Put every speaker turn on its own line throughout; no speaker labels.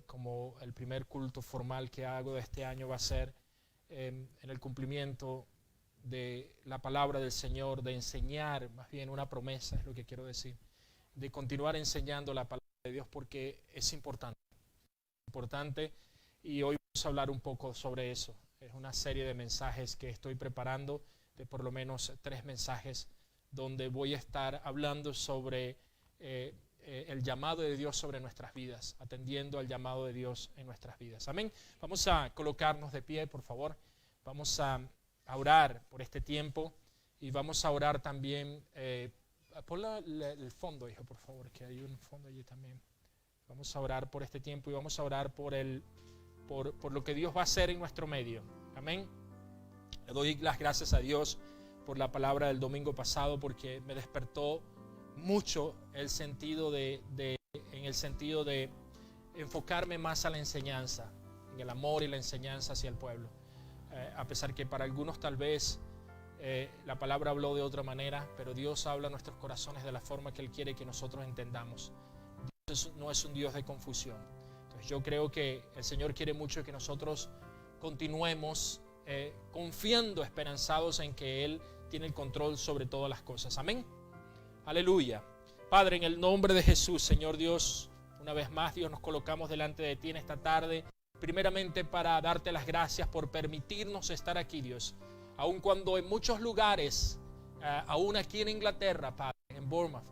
como el primer culto formal que hago de este año va a ser en el cumplimiento de la palabra del Señor, de enseñar, más bien una promesa es lo que quiero decir, de continuar enseñando la palabra de Dios porque es importante y hoy vamos a hablar un poco sobre eso. Es una serie de mensajes que estoy preparando, de por lo menos 3 mensajes, donde voy a estar hablando sobre el llamado de Dios sobre nuestras vidas, atendiendo al llamado de Dios en nuestras vidas. Amén. Vamos a colocarnos de pie, por favor. Vamos a orar por este tiempo y vamos a orar también. Pon el fondo, hijo, por favor, que hay un fondo allí también. Vamos a orar por este tiempo y vamos a orar por lo que Dios va a hacer en nuestro medio. Amén. Le doy las gracias a Dios por la palabra del domingo pasado porque me despertó mucho en el sentido de enfocarme más a la enseñanza, en el amor y la enseñanza hacia el pueblo. A pesar que para algunos tal vez la palabra habló de otra manera, pero Dios habla a nuestros corazones de la forma que Él quiere que nosotros entendamos. Dios no es un Dios de confusión. Entonces yo creo que el Señor quiere mucho que nosotros continuemos confiando, esperanzados en que Él tiene el control sobre todas las cosas. Amén. Aleluya. Padre, en el nombre de Jesús, Señor Dios, una vez más, Dios, nos colocamos delante de ti en esta tarde, primeramente para darte las gracias por permitirnos estar aquí, Dios. Aun cuando en muchos lugares, aún aquí en Inglaterra, Padre, en Bournemouth,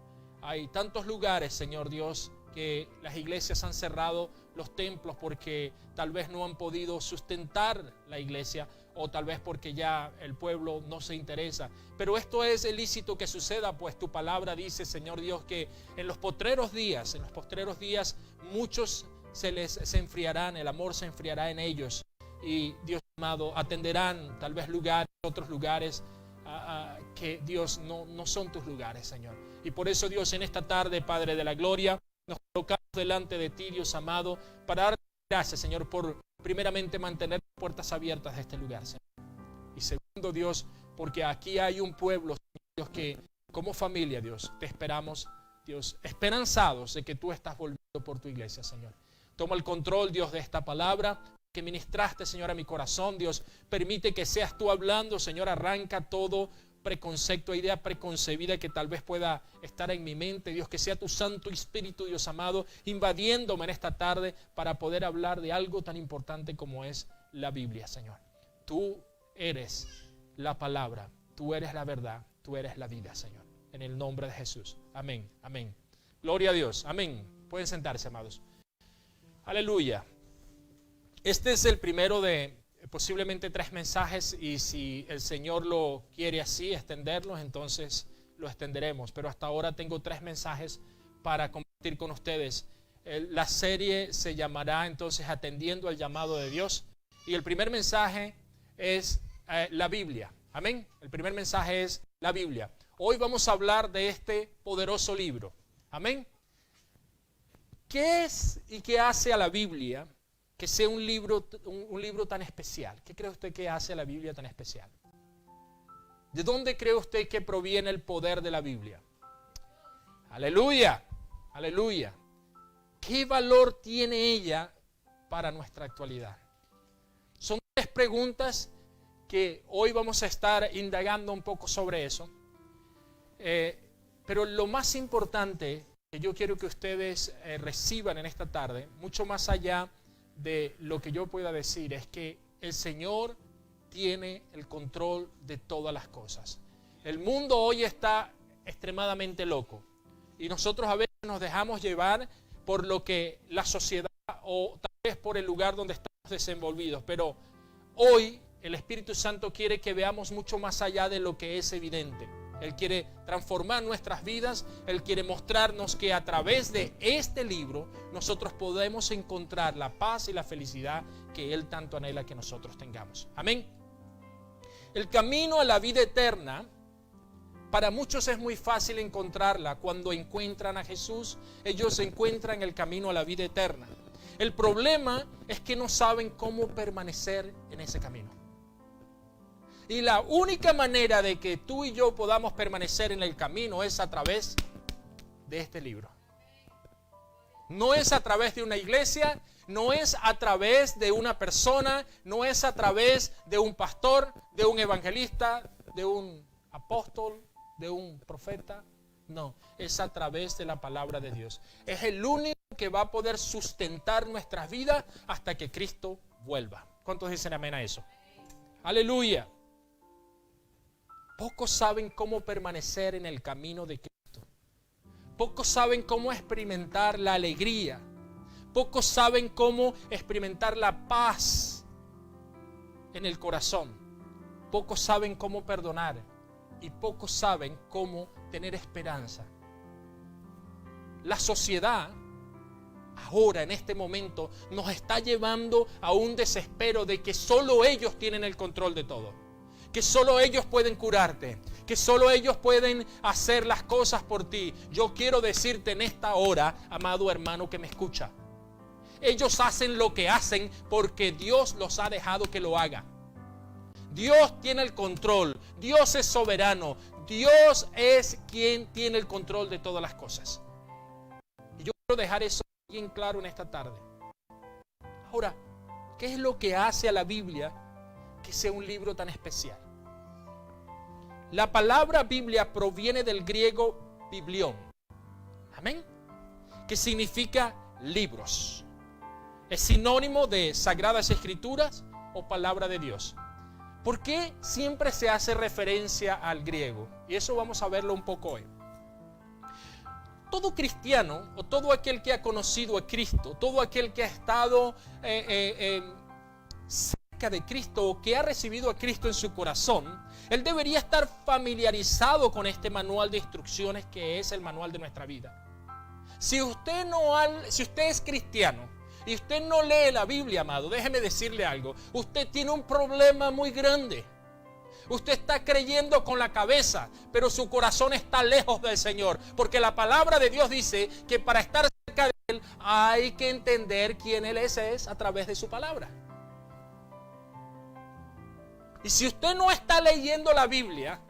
hay tantos lugares, Señor Dios, que las iglesias han cerrado los templos porque tal vez no han podido sustentar la iglesia o tal vez porque ya el pueblo no se interesa. Pero esto es ilícito que suceda, pues tu palabra dice, Señor Dios, que en los postreros días muchos se enfriarán, el amor se enfriará en ellos y Dios amado, atenderán tal vez otros lugares que Dios no son tus lugares, Señor. Y por eso, Dios, en esta tarde, Padre de la gloria, nos colocamos delante de ti, Dios amado, para darte gracias, Señor, por primeramente mantener las puertas abiertas de este lugar, Señor. Y segundo, Dios, porque aquí hay un pueblo, Señor, Dios, que como familia, Dios, te esperamos, Dios, esperanzados de que tú estás volviendo por tu iglesia, Señor. Toma el control, Dios, de esta palabra que ministraste, Señor, a mi corazón, Dios. Permite que seas tú hablando, Señor. Arranca todo preconcepto, idea preconcebida que tal vez pueda estar en mi mente, Dios, que sea tu Santo Espíritu, Dios amado, invadiéndome en esta tarde para poder hablar de algo tan importante como es la Biblia, Señor. Tú eres la palabra, tú eres la verdad, tú eres la vida, Señor. En el nombre de Jesús. Amén, amén. Gloria a Dios, amén. Pueden sentarse, amados. Aleluya. Este es el primero de posiblemente 3 mensajes y si el Señor lo quiere así, extenderlos, entonces lo extenderemos. Pero hasta ahora tengo 3 mensajes para compartir con ustedes. La serie se llamará entonces Atendiendo al llamado de Dios. Y el primer mensaje es la Biblia. Amén. El primer mensaje es la Biblia. Hoy vamos a hablar de este poderoso libro. Amén. ¿Qué es y qué hace a la Biblia que sea un libro tan especial? ¿Qué cree usted que hace a la Biblia tan especial? ¿De dónde cree usted que proviene el poder de la Biblia? Aleluya, aleluya. ¿Qué valor tiene ella para nuestra actualidad? Son 3 preguntas que hoy vamos a estar indagando un poco sobre eso. Pero lo más importante que yo quiero que ustedes reciban en esta tarde, mucho más allá de lo que yo pueda decir, es que el Señor tiene el control de todas las cosas. El mundo hoy está extremadamente loco y nosotros a veces nos dejamos llevar por lo que la sociedad o tal vez por el lugar donde estamos desenvolvidos, pero hoy el Espíritu Santo quiere que veamos mucho más allá de lo que es evidente. Él quiere transformar nuestras vidas. Él quiere mostrarnos que a través de este libro nosotros podemos encontrar la paz y la felicidad que Él tanto anhela que nosotros tengamos. Amén. El camino a la vida eterna, para muchos es muy fácil encontrarla. Cuando encuentran a Jesús, ellos encuentran el camino a la vida eterna. El problema es que no saben cómo permanecer en ese camino. Y la única manera de que tú y yo podamos permanecer en el camino es a través de este libro. No es a través de una iglesia, no es a través de una persona, no es a través de un pastor, de un evangelista, de un apóstol, de un profeta. No, es a través de la palabra de Dios. Es el único que va a poder sustentar nuestras vidas hasta que Cristo vuelva. ¿Cuántos dicen amén a eso? Aleluya. Pocos saben cómo permanecer en el camino de Cristo. Pocos saben cómo experimentar la alegría. Pocos saben cómo experimentar la paz en el corazón. Pocos saben cómo perdonar. Y pocos saben cómo tener esperanza. La sociedad, ahora en este momento, nos está llevando a un desespero de que solo ellos tienen el control de todo. Que solo ellos pueden curarte. Que solo ellos pueden hacer las cosas por ti. Yo quiero decirte en esta hora, amado hermano que me escucha. Ellos hacen lo que hacen porque Dios los ha dejado que lo haga. Dios tiene el control. Dios es soberano. Dios es quien tiene el control de todas las cosas. Y yo quiero dejar eso bien claro en esta tarde. Ahora, ¿qué es lo que hace a la Biblia que sea un libro tan especial? La palabra Biblia proviene del griego biblión. Amén. Que significa libros. Es sinónimo de Sagradas Escrituras o palabra de Dios. ¿Por qué siempre se hace referencia al griego? Y eso vamos a verlo un poco hoy. Todo cristiano o todo aquel que ha conocido a Cristo, todo aquel que ha estado cerca de Cristo o que ha recibido a Cristo en su corazón, él debería estar familiarizado con este manual de instrucciones que es el manual de nuestra vida. Si usted es cristiano y usted no lee la Biblia, amado, déjeme decirle algo. Usted tiene un problema muy grande. Usted está creyendo con la cabeza, pero su corazón está lejos del Señor. Porque la palabra de Dios dice que para estar cerca de Él hay que entender quién Él es a través de su palabra. Y si usted no está leyendo la Biblia,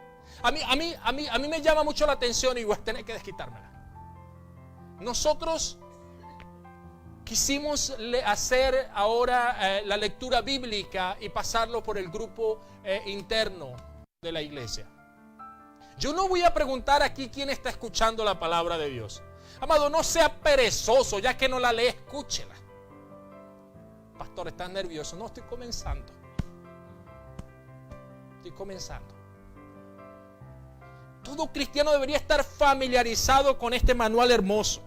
a mí me llama mucho la atención y voy a tener que desquitármela. Nosotros quisimos hacer ahora la lectura bíblica y pasarlo por el grupo interno de la iglesia. Yo no voy a preguntar aquí quién está escuchando la palabra de Dios. Amado, no sea perezoso, ya que no la lee, escúchela. Pastor, ¿estás nervioso? No, estoy comenzando. Todo cristiano debería estar familiarizado con este manual hermoso.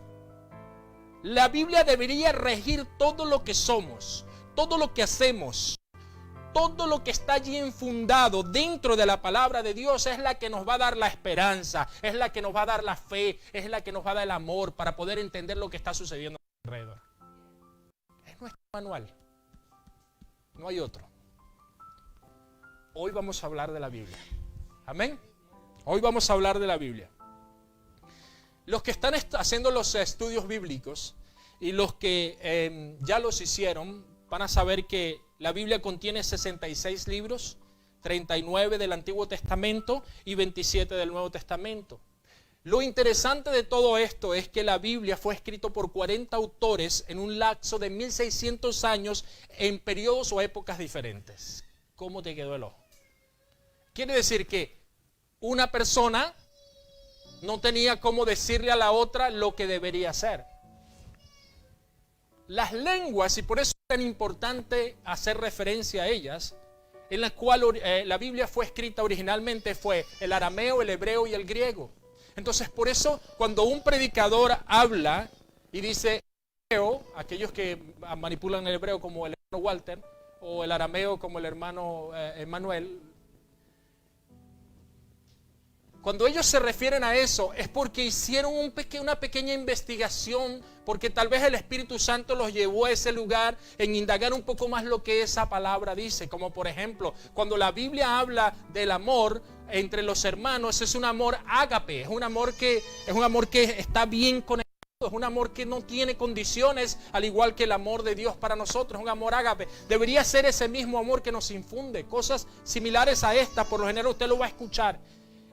La Biblia debería regir todo lo que somos, todo lo que hacemos, todo lo que está allí enfundado dentro de la palabra de Dios es la que nos va a dar la esperanza, es la que nos va a dar la fe, es la que nos va a dar el amor para poder entender lo que está sucediendo alrededor. Es nuestro manual, no hay otro. Hoy vamos a hablar de la Biblia. Amén. Hoy vamos a hablar de la Biblia. Los que están haciendo los estudios bíblicos y los que ya los hicieron van a saber que la Biblia contiene 66 libros, 39 del Antiguo Testamento y 27 del Nuevo Testamento. Lo interesante de todo esto es que la Biblia fue escrita por 40 autores en un lapso de 1600 años en periodos o épocas diferentes. ¿Cómo te quedó el ojo? Quiere decir que una persona no tenía cómo decirle a la otra lo que debería hacer. Las lenguas, y por eso es tan importante hacer referencia a ellas, en las cuales la Biblia fue escrita originalmente, fue el arameo, el hebreo y el griego. Entonces, por eso, cuando un predicador habla y dice hebreo, aquellos que manipulan el hebreo como el hermano Walter, o el arameo como el hermano Emmanuel, cuando ellos se refieren a eso es porque hicieron una pequeña investigación, porque tal vez el Espíritu Santo los llevó a ese lugar en indagar un poco más lo que esa palabra dice. Como por ejemplo, cuando la Biblia habla del amor entre los hermanos, es un amor ágape, es un amor que está bien conectado, es un amor que no tiene condiciones, al igual que el amor de Dios para nosotros, es un amor ágape. Debería ser ese mismo amor que nos infunde. Cosas similares a esta, por lo general usted lo va a escuchar.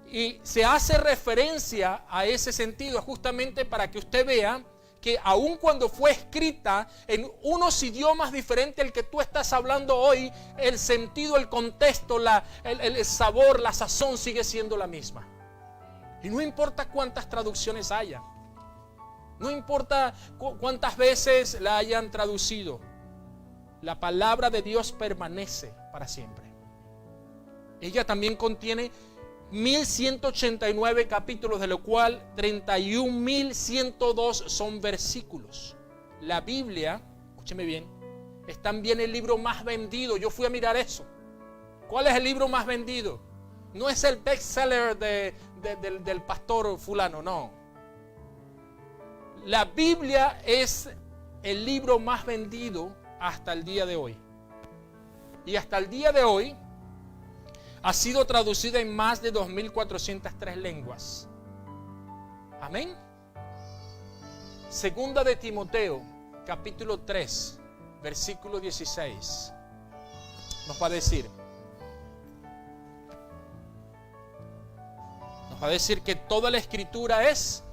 Y se hace referencia a ese sentido justamente para que usted vea que aun cuando fue escrita en unos idiomas diferentes al que tú estás hablando hoy, el sentido, el contexto, el sabor, la sazón sigue siendo la misma. Y no importa cuántas traducciones haya, no importa cuántas veces la hayan traducido, la palabra de Dios permanece para siempre. Ella también contiene 1189 capítulos, de lo cual 31.102 son versículos. La Biblia, escúcheme bien, es también el libro más vendido. Yo fui a mirar eso. ¿Cuál es el libro más vendido? No es el bestseller del pastor fulano, no. La Biblia es el libro más vendido hasta el día de hoy. Y hasta el día de hoy ha sido traducida en más de 2.403 lenguas. Amén. Segunda de Timoteo, capítulo 3, versículo 16. Nos va a decir que toda la escritura es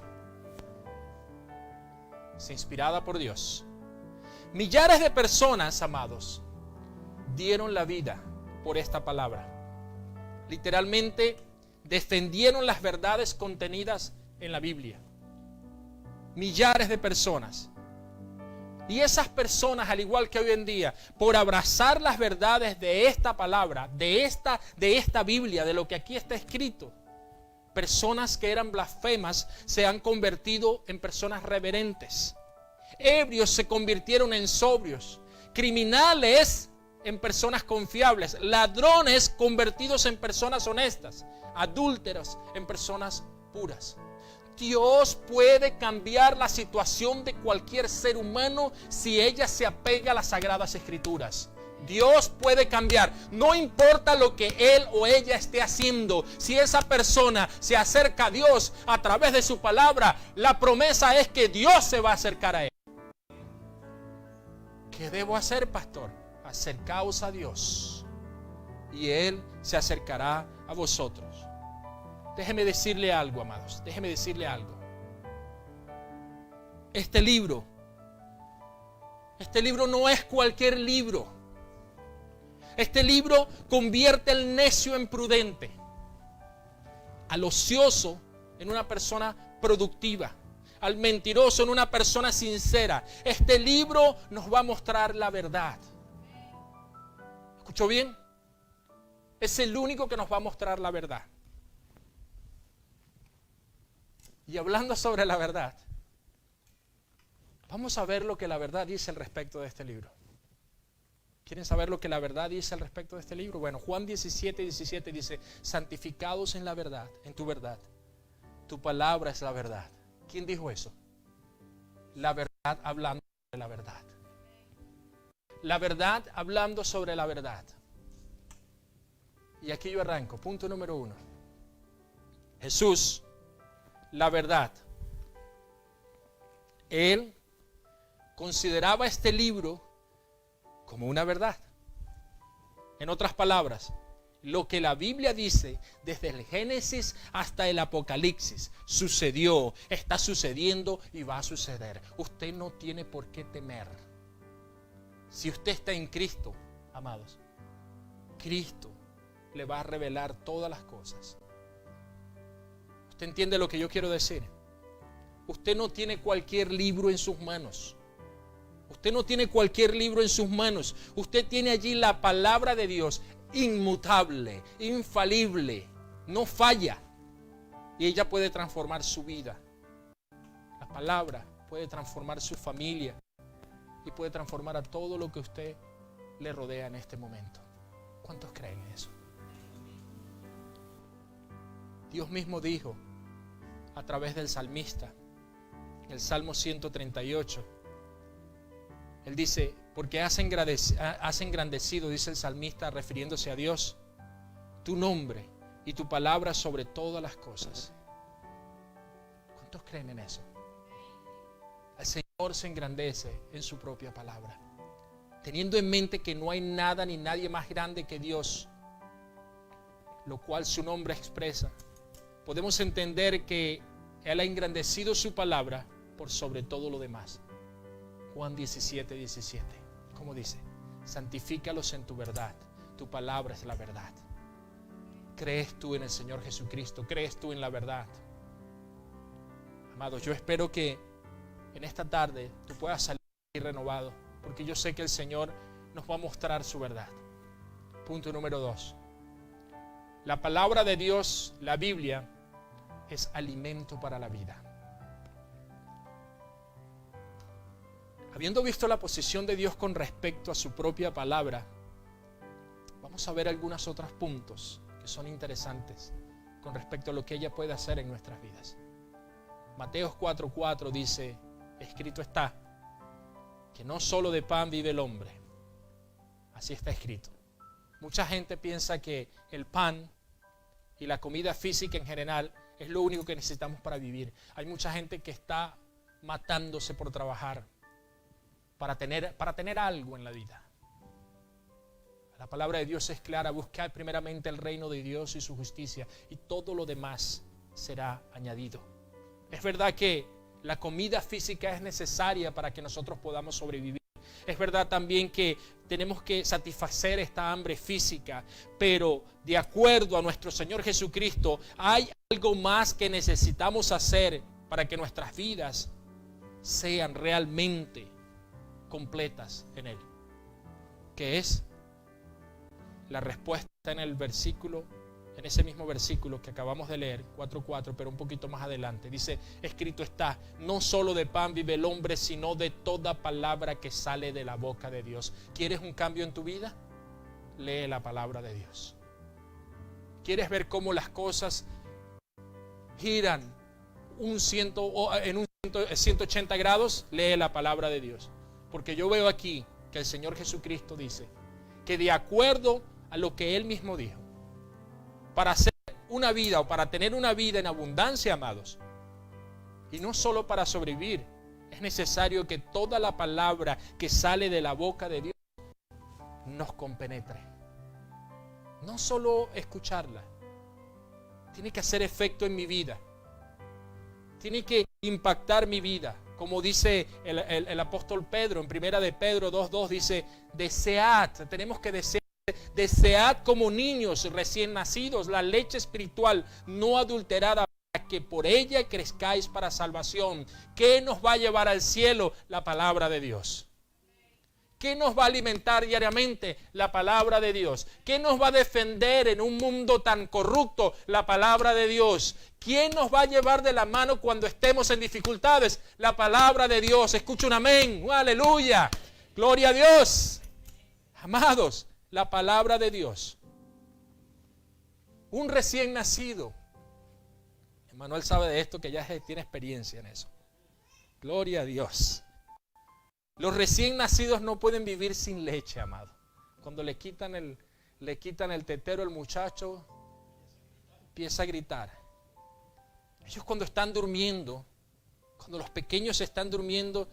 inspirada por Dios. Millares de personas, amados, dieron la vida por esta palabra. Literalmente defendieron las verdades contenidas en la Biblia. Millares de personas. Y esas personas, al igual que hoy en día, por abrazar las verdades de esta palabra, de esta Biblia, de lo que aquí está escrito, personas que eran blasfemas se han convertido en personas reverentes. Ebrios se convirtieron en sobrios. Criminales en personas confiables. Ladrones convertidos en personas honestas. Adúlteros en personas puras. Dios puede cambiar la situación de cualquier ser humano si ella se apega a las Sagradas Escrituras. Dios puede cambiar, no importa lo que él o ella esté haciendo. Si esa persona se acerca a Dios a través de su palabra, la promesa es que Dios se va a acercar a él. ¿Qué debo hacer, pastor? Acercaos a Dios y Él se acercará a vosotros. Déjeme decirle algo, amados, déjeme decirle algo. Este libro no es cualquier libro. Este libro convierte al necio en prudente, al ocioso en una persona productiva, al mentiroso en una persona sincera. Este libro nos va a mostrar la verdad. ¿Escuchó bien? Es el único que nos va a mostrar la verdad. Y hablando sobre la verdad, vamos a ver lo que la verdad dice al respecto de este libro. ¿Quieren saber lo que la verdad dice al respecto de este libro? Bueno, Juan 17:17 dice: santificados en la verdad, en tu verdad. Tu palabra es la verdad. ¿Quién dijo eso? La verdad hablando sobre la verdad. La verdad hablando sobre la verdad. Y aquí yo arranco. Punto número 1. Jesús, la verdad. Él consideraba este libro como una verdad. En otras palabras, lo que la Biblia dice desde el Génesis hasta el Apocalipsis sucedió, está sucediendo y va a suceder. Usted no tiene por qué temer. Si usted está en Cristo, amados, Cristo le va a revelar todas las cosas. ¿Usted entiende lo que yo quiero decir? Usted no tiene cualquier libro en sus manos. Usted no tiene cualquier libro en sus manos. Usted tiene allí la palabra de Dios, inmutable, infalible, no falla. Y ella puede transformar su vida. La palabra puede transformar su familia y puede transformar a todo lo que usted le rodea en este momento. ¿Cuántos creen en eso? Dios mismo dijo a través del salmista, en el Salmo 138, Él dice: porque has engrandecido, dice el salmista refiriéndose a Dios, tu nombre y tu palabra sobre todas las cosas. ¿Cuántos creen en eso? El Señor se engrandece en su propia palabra, teniendo en mente que no hay nada ni nadie más grande que Dios, lo cual su nombre expresa. Podemos entender que Él ha engrandecido su palabra por sobre todo lo demás. Juan 17:17. ¿Cómo dice? Santifícalos en tu verdad. Tu palabra es la verdad. ¿Crees tú en el Señor Jesucristo? ¿Crees tú en la verdad? Amados, yo espero que en esta tarde tú puedas salir renovado, porque yo sé que el Señor nos va a mostrar su verdad. Punto número 2. La palabra de Dios, la Biblia, es alimento para la vida. Habiendo visto la posición de Dios con respecto a su propia palabra, vamos a ver algunos otros puntos que son interesantes con respecto a lo que ella puede hacer en nuestras vidas. Mateo 4:4 dice, escrito está, que no solo de pan vive el hombre. Así está escrito. Mucha gente piensa que el pan y la comida física en general es lo único que necesitamos para vivir. Hay mucha gente que está matándose por trabajar, para tener algo en la vida. La palabra de Dios es clara: buscad primeramente el reino de Dios y su justicia, y todo lo demás será añadido. Es verdad que la comida física es necesaria para que nosotros podamos sobrevivir. Es verdad también que tenemos que satisfacer esta hambre física, pero de acuerdo a nuestro Señor Jesucristo, hay algo más que necesitamos hacer para que nuestras vidas sean realmente completas en Él. ¿Qué es? La respuesta en el versículo, en ese mismo versículo que acabamos de leer, 4:4, pero un poquito más adelante. Dice, escrito está, no solo de pan vive el hombre, sino de toda palabra que sale de la boca de Dios. ¿Quieres un cambio en tu vida? Lee la palabra de Dios. ¿Quieres ver cómo las cosas giran en un 180 grados? Lee la palabra de Dios. Porque yo veo aquí que el Señor Jesucristo dice que de acuerdo a lo que Él mismo dijo, para hacer una vida o para tener una vida en abundancia, amados, y no solo para sobrevivir, es necesario que toda la palabra que sale de la boca de Dios nos compenetre. No solo escucharla, tiene que hacer efecto en mi vida, tiene que impactar mi vida. Como dice el apóstol Pedro en primera de Pedro 2:2, dice, desead, tenemos que desead como niños recién nacidos la leche espiritual no adulterada, para que por ella crezcáis para salvación. ¿Qué nos va a llevar al cielo? La palabra de Dios. ¿Qué nos va a alimentar diariamente? La palabra de Dios. ¿Qué nos va a defender en un mundo tan corrupto? La palabra de Dios. ¿Quién nos va a llevar de la mano cuando estemos en dificultades? La palabra de Dios. Escucha un amén. Aleluya. Gloria a Dios. Amados, la palabra de Dios. Un recién nacido. Emanuel sabe de esto, que ya tiene experiencia en eso. Gloria a Dios. Los recién nacidos no pueden vivir sin leche, amado. Cuando le quitan el tetero al muchacho, empieza a gritar. Ellos cuando están durmiendo, cuando los pequeños están durmiendo,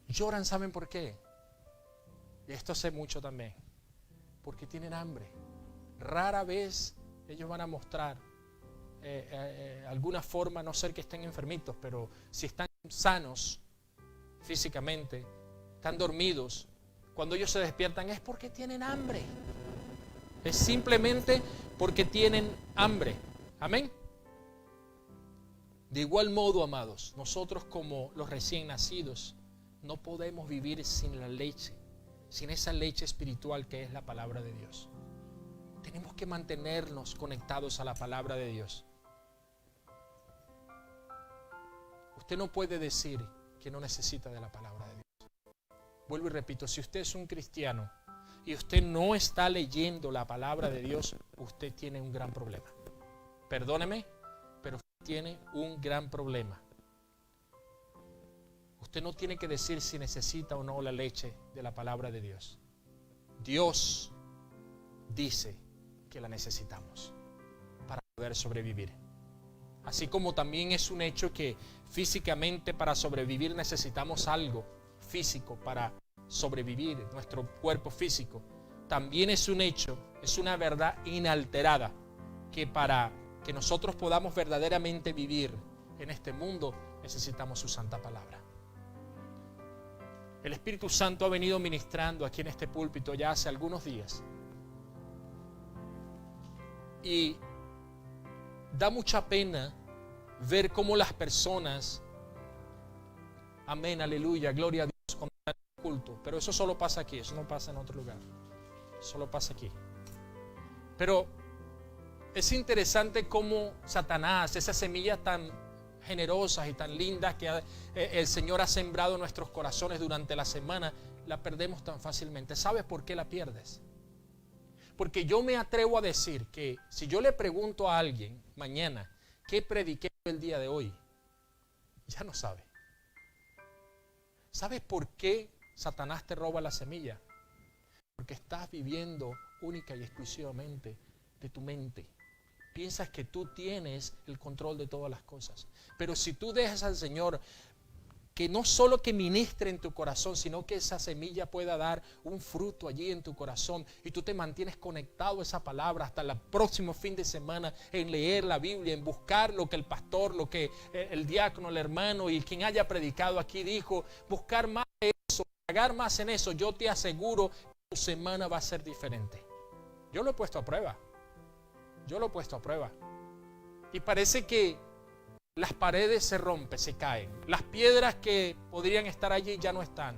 lloran. ¿Saben por qué? Y esto sé mucho también. Porque tienen hambre. Rara vez ellos van a mostrar alguna forma, a no ser que estén enfermitos, pero si están sanos físicamente, están dormidos, cuando ellos se despiertan es porque tienen hambre. Es simplemente porque tienen hambre. Amén. De igual modo, amados, nosotros como los recién nacidos no podemos vivir sin la leche, sin esa leche espiritual que es la palabra de Dios. Tenemos que mantenernos conectados a la palabra de Dios. Usted no puede decir que no necesita de la palabra de Dios. Vuelvo y repito, si usted es un cristiano y usted no está leyendo la palabra de Dios, usted tiene un gran problema. Perdóneme, pero usted tiene un gran problema. Usted no tiene que decir si necesita o no la leche de la palabra de Dios. Dios dice que la necesitamos para poder sobrevivir. Así como también es un hecho que físicamente para sobrevivir necesitamos algo físico para sobrevivir, nuestro cuerpo físico. También es un hecho, es una verdad inalterada, que para que nosotros podamos verdaderamente vivir en este mundo necesitamos su santa palabra. El Espíritu Santo ha venido ministrando aquí en este púlpito ya hace algunos días. Y da mucha pena ver cómo las personas, amén, aleluya, gloria a Dios, cuando están en el culto. Pero eso solo pasa aquí, eso no pasa en otro lugar. Solo pasa aquí. Pero es interesante cómo Satanás, esas semillas tan generosas y tan lindas que el Señor ha sembrado en nuestros corazones durante la semana, la perdemos tan fácilmente. ¿Sabes por qué la pierdes? Porque yo me atrevo a decir que si yo le pregunto a alguien mañana qué prediqué el día de hoy, ya no sabe. ¿Sabes por qué Satanás te roba la semilla? Porque estás viviendo única y exclusivamente de tu mente. Piensas que tú tienes el control de todas las cosas. Pero si tú dejas al Señor que no solo que ministre en tu corazón, sino que esa semilla pueda dar un fruto allí en tu corazón y tú te mantienes conectado a esa palabra hasta el próximo fin de semana en leer la Biblia, en buscar lo que el pastor, lo que el diácono, el hermano y quien haya predicado aquí dijo, buscar más de eso, pagar más en eso, yo te aseguro que tu semana va a ser diferente. Yo lo he puesto a prueba. Yo lo he puesto a prueba. Y parece que las paredes se rompen, se caen. Las piedras que podrían estar allí ya no están.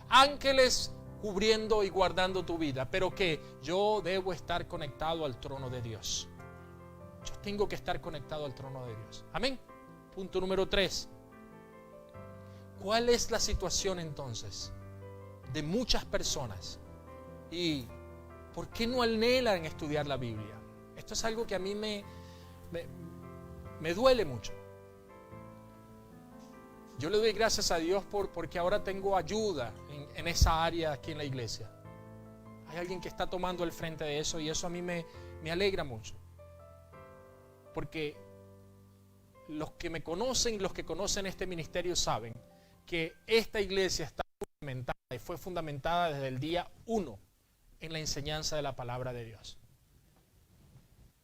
Ángeles cubriendo y guardando tu vida. Pero que yo debo estar conectado al trono de Dios. Yo tengo que estar conectado al trono de Dios. Amén. Punto número 3. ¿Cuál es la situación entonces de muchas personas? ¿Y por qué no anhelan estudiar la Biblia? Esto es algo que a mí me duele mucho. Yo le doy gracias a Dios porque ahora tengo ayuda en esa área aquí en la iglesia. Hay alguien que está tomando el frente de eso y eso a mí me alegra mucho. Porque los que me conocen y los que conocen este ministerio saben que esta iglesia está fundamentada y fue fundamentada desde el día 1 en la enseñanza de la palabra de Dios.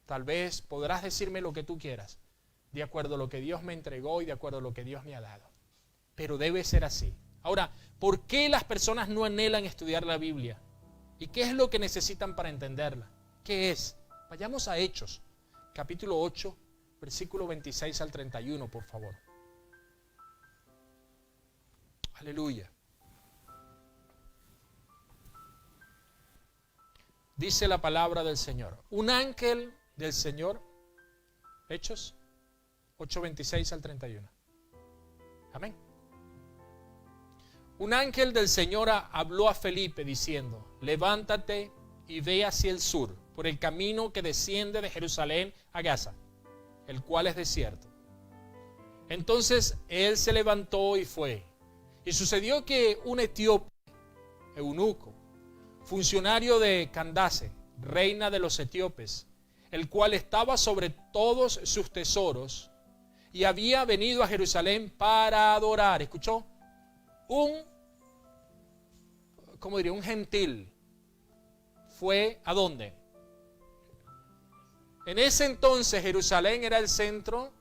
Tal vez podrás decirme lo que tú quieras, de acuerdo a lo que Dios me entregó y de acuerdo a lo que Dios me ha dado. Pero debe ser así. Ahora, ¿por qué las personas no anhelan estudiar la Biblia? ¿Y qué es lo que necesitan para entenderla? ¿Qué es? Vayamos a Hechos, capítulo 8, versículo 26 al 31, por favor. Aleluya. Dice la palabra del Señor. Un ángel del Señor, Hechos 8, 26 al 31. Amén. Un ángel del Señor habló a Felipe diciendo, levántate y ve hacia el sur, por el camino que desciende de Jerusalén a Gaza, el cual es desierto. Entonces él se levantó y fue. Y sucedió que un etíope, eunuco, funcionario de Candace, reina de los etíopes, el cual estaba sobre todos sus tesoros, y había venido a Jerusalén para adorar. ¿Escuchó? Un gentil. ¿Fue a dónde? En ese entonces Jerusalén era el centro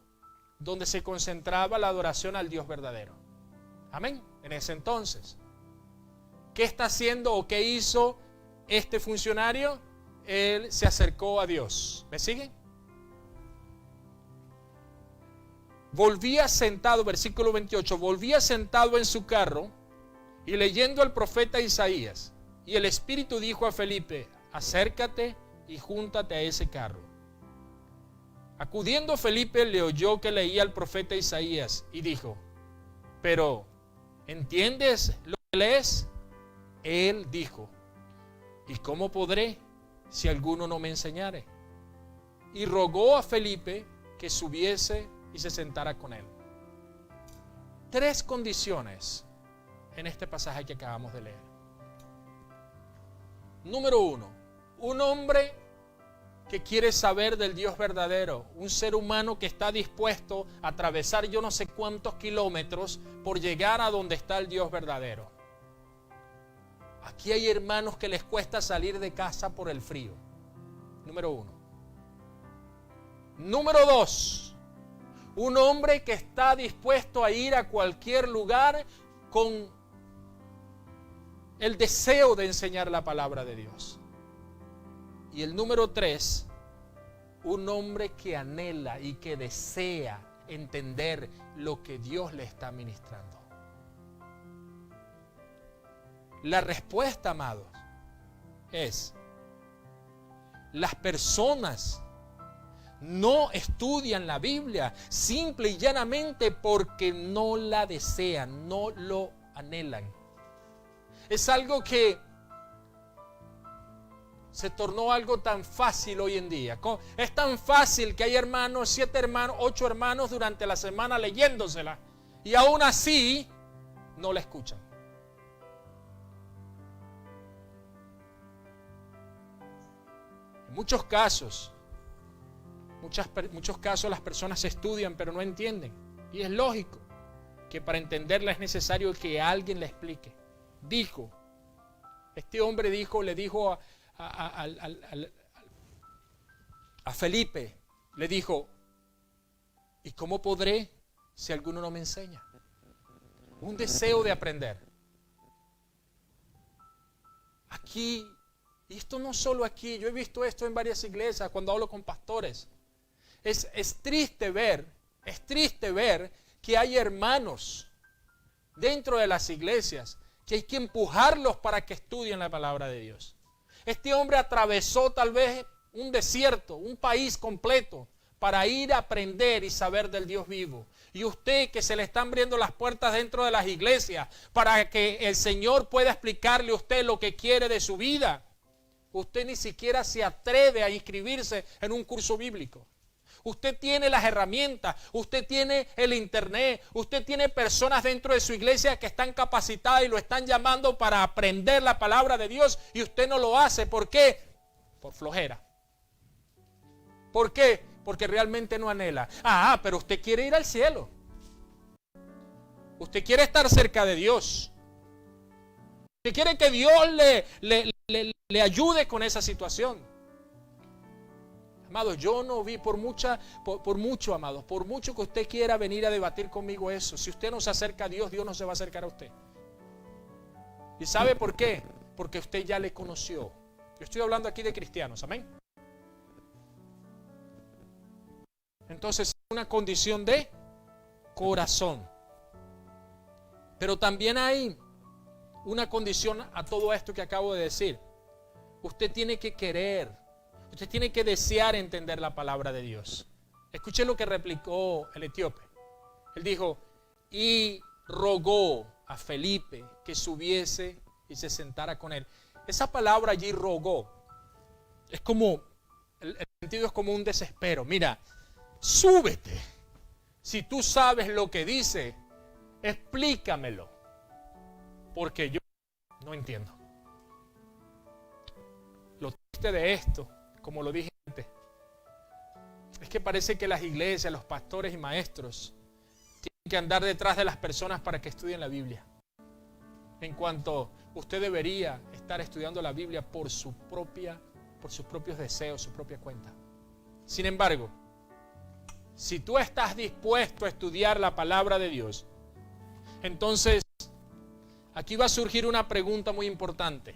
donde se concentraba la adoración al Dios verdadero. Amén. En ese entonces. ¿Qué está haciendo o qué hizo este funcionario? Él se acercó a Dios. ¿Me siguen? Volvía sentado, versículo 28, volvía sentado en su carro y leyendo al profeta Isaías. Y el Espíritu dijo a Felipe, acércate y júntate a ese carro. Acudiendo Felipe le oyó que leía al profeta Isaías y dijo, pero ¿entiendes lo que lees? Él dijo, ¿y cómo podré si alguno no me enseñare? Y rogó a Felipe que subiese y se sentara con él. 3 condiciones en este pasaje que acabamos de leer. Número 1, un hombre que quiere saber del Dios verdadero, un ser humano que está dispuesto a atravesar yo no sé cuántos kilómetros por llegar a donde está el Dios verdadero. Aquí hay hermanos que les cuesta salir de casa por el frío. Número 1. Número 2. Un hombre que está dispuesto a ir a cualquier lugar con el deseo de enseñar la palabra de Dios. Y el número 3, un hombre que anhela y que desea entender lo que Dios le está ministrando. La respuesta, amados, es: las personas no estudian la Biblia simple y llanamente porque no la desean, no lo anhelan. Es algo que se tornó algo tan fácil hoy en día. Es tan fácil que hay hermanos, 7 hermanos, 8 hermanos durante la semana leyéndosela y aún así no la escuchan. En muchos casos las personas estudian pero no entienden. Y es lógico que para entenderla es necesario que alguien la explique. Este hombre le dijo a Felipe, le dijo: ¿y cómo podré si alguno no me enseña? Un deseo de aprender. Aquí, y esto no solo aquí, yo he visto esto en varias iglesias cuando hablo con pastores. Es triste ver que hay hermanos dentro de las iglesias que hay que empujarlos para que estudien la palabra de Dios. Este hombre atravesó tal vez un desierto, un país completo, para ir a aprender y saber del Dios vivo. Y usted, que se le están abriendo las puertas dentro de las iglesias para que el Señor pueda explicarle a usted lo que quiere de su vida, usted ni siquiera se atreve a inscribirse en un curso bíblico. Usted tiene las herramientas, usted tiene el internet, usted tiene personas dentro de su iglesia que están capacitadas y lo están llamando para aprender la palabra de Dios y usted no lo hace. ¿Por qué? Por flojera. ¿Por qué? Porque realmente no anhela. Pero usted quiere ir al cielo. Usted quiere estar cerca de Dios. Usted quiere que Dios le ayude con esa situación. Amados, yo no vi por mucho, amados, por mucho que usted quiera venir a debatir conmigo eso, si usted no se acerca a Dios, Dios no se va a acercar a usted. ¿Y sabe por qué? Porque usted ya le conoció. Yo estoy hablando aquí de cristianos, amén. Entonces, es una condición de corazón. Pero también hay una condición a todo esto que acabo de decir. Usted tiene que querer. Usted tiene que desear entender la palabra de Dios. Escuche lo que replicó el etíope. Él dijo: y rogó a Felipe que subiese y se sentara con él. Esa palabra allí, rogó, es como, el sentido es como un desespero. Mira, súbete. Si tú sabes lo que dice, explícamelo. Porque yo no entiendo. Lo triste de esto, como lo dije antes, es que parece que las iglesias, los pastores y maestros tienen que andar detrás de las personas para que estudien la Biblia. En cuanto usted debería estar estudiando la Biblia por sus propios deseos, su propia cuenta. Sin embargo, si tú estás dispuesto a estudiar la palabra de Dios, entonces aquí va a surgir una pregunta muy importante.